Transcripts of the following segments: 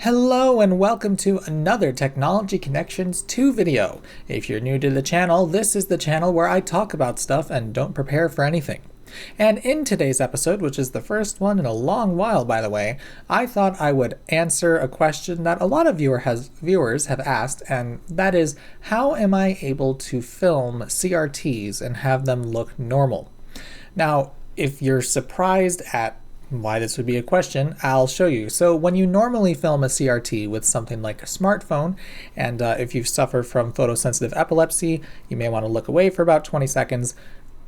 Hello and welcome to another Technology Connections 2 video. If you're new to the channel, this is the channel where I talk about stuff and don't prepare for anything. And in today's episode, which is the first one in a long while by the way, I thought I would answer a question that a lot of viewers have asked, and that is, how am I able to film CRTs and have them look normal? Now, if you're surprised at why this would be a question, I'll show you. So when you normally film a CRT with something like a smartphone, and if you suffer from photosensitive epilepsy, you may want to look away for about 20 seconds.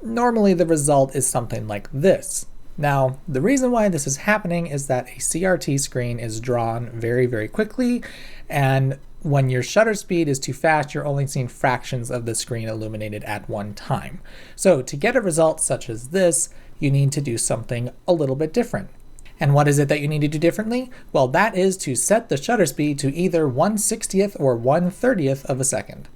Normally the result is something like this. Now, the reason why this is happening is that a CRT screen is drawn very, very quickly, and when your shutter speed is too fast, you're only seeing fractions of the screen illuminated at one time. So to get a result such as this, you need to do something a little bit different. And what is it that you need to do differently? Well, that is to set the shutter speed to either 1/60th or 1/30th of a second.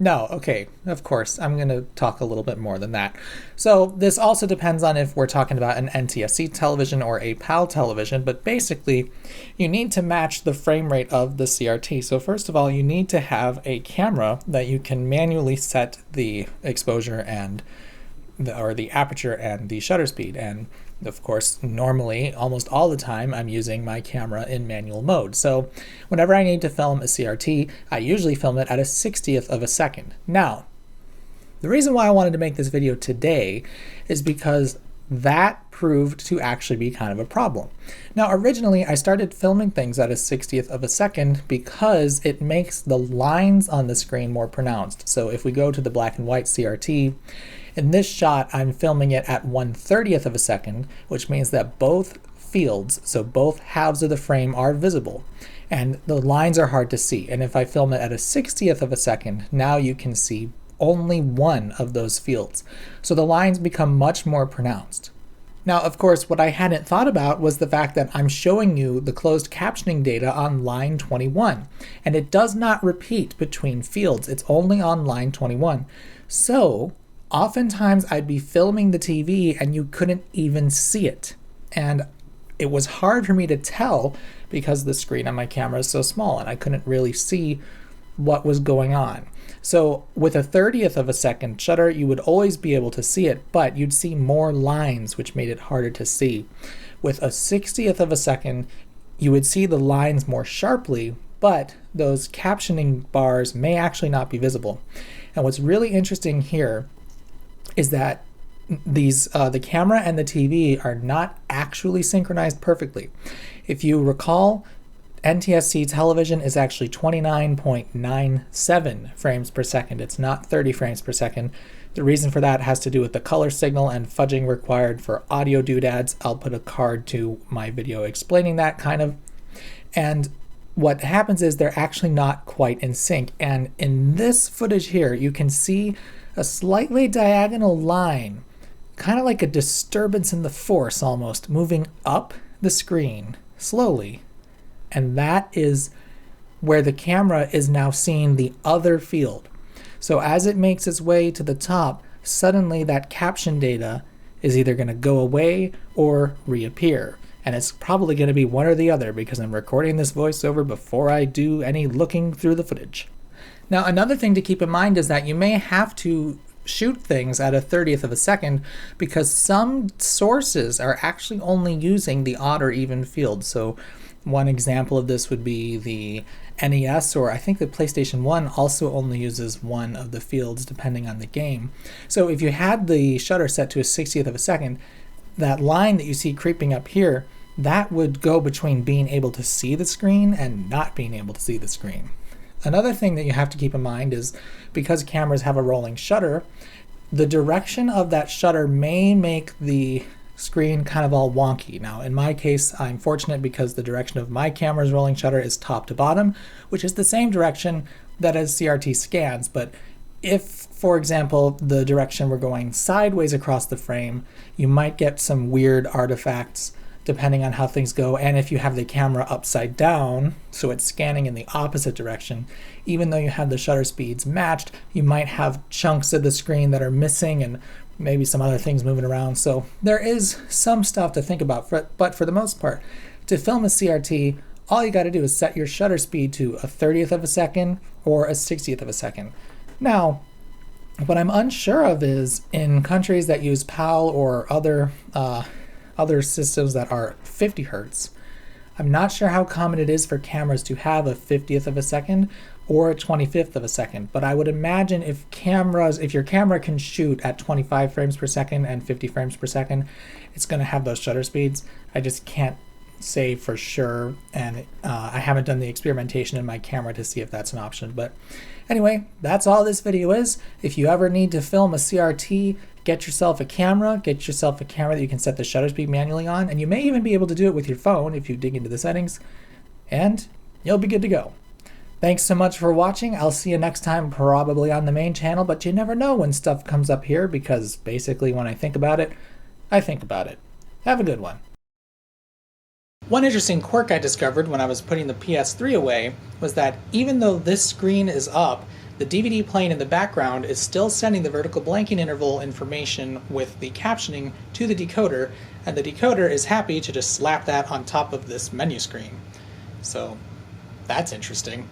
No, okay, of course, I'm going to talk a little bit more than that. So this also depends on if we're talking about an NTSC television or a PAL television, but basically you need to match the frame rate of the CRT. So first of all, you need to have a camera that you can manually set the exposure and the aperture and the shutter speed. And of course, normally, almost all the time, I'm using my camera in manual mode. So whenever I need to film a CRT, I usually film it at a 60th of a second. Now, the reason why I wanted to make this video today is because that proved to actually be kind of a problem. Now, originally, I started filming things at a 60th of a second because it makes the lines on the screen more pronounced. So if we go to the black and white CRT, in this shot, I'm filming it at 1/30th of a second, which means that both fields, so both halves of the frame, are visible, and the lines are hard to see. And if I film it at a 60th of a second, now you can see only one of those fields. So the lines become much more pronounced. Now, of course, what I hadn't thought about was the fact that I'm showing you the closed captioning data on line 21, and it does not repeat between fields. It's only on line 21. So oftentimes I'd be filming the TV and you couldn't even see it. And it was hard for me to tell because the screen on my camera is so small and I couldn't really see what was going on. So with a 30th of a second shutter, you would always be able to see it, but you'd see more lines, which made it harder to see. With a 60th of a second, you would see the lines more sharply, but those captioning bars may actually not be visible. And what's really interesting here is that the camera and the TV are not actually synchronized perfectly. If you recall, NTSC television is actually 29.97 frames per second. It's not 30 frames per second. The reason for that has to do with the color signal and fudging required for audio doodads. I'll put a card to my video explaining that kind of. And what happens is they're actually not quite in sync. And in this footage here, you can see a slightly diagonal line, kind of like a disturbance in the force almost, moving up the screen slowly. And that is where the camera is now seeing the other field. So as it makes its way to the top, suddenly that caption data is either going to go away or reappear. And it's probably going to be one or the other because I'm recording this voiceover before I do any looking through the footage. Now, another thing to keep in mind is that you may have to shoot things at a 30th of a second because some sources are actually only using the odd or even field. So one example of this would be the NES, or I think the PlayStation 1 also only uses one of the fields depending on the game. So if you had the shutter set to a 60th of a second, that line that you see creeping up here, that would go between being able to see the screen and not being able to see the screen. Another thing that you have to keep in mind is because cameras have a rolling shutter, the direction of that shutter may make the screen kind of all wonky. Now, in my case, I'm fortunate because the direction of my camera's rolling shutter is top to bottom, which is the same direction that a CRT scans. But if, for example, the direction were going sideways across the frame, you might get some weird artifacts depending on how things go. And if you have the camera upside down, so it's scanning in the opposite direction, even though you have the shutter speeds matched, you might have chunks of the screen that are missing, and maybe some other things moving around. So there is some stuff to think about, but for the most part, to film a CRT, all you got to do is set your shutter speed to a 30th of a second or a 60th of a second. Now, what I'm unsure of is in countries that use PAL or other systems that are 50 hertz, I'm not sure how common it is for cameras to have a 50th of a second or a 25th of a second, but I would imagine if your camera can shoot at 25 frames per second and 50 frames per second, it's going to have those shutter speeds. I just can't say for sure, and I haven't done the experimentation in my camera to see if that's an option. But anyway, that's all this video is. If you ever need to film a CRT, get yourself a camera that you can set the shutter speed manually on, and you may even be able to do it with your phone if you dig into the settings, and you'll be good to go. Thanks so much for watching. I'll see you next time, probably on the main channel, but you never know when stuff comes up here, because basically when I think about it, I think about it. Have a good one. One interesting quirk I discovered when I was putting the PS3 away was that even though this screen is up, the DVD playing in the background is still sending the vertical blanking interval information with the captioning to the decoder, and the decoder is happy to just slap that on top of this menu screen. So that's interesting.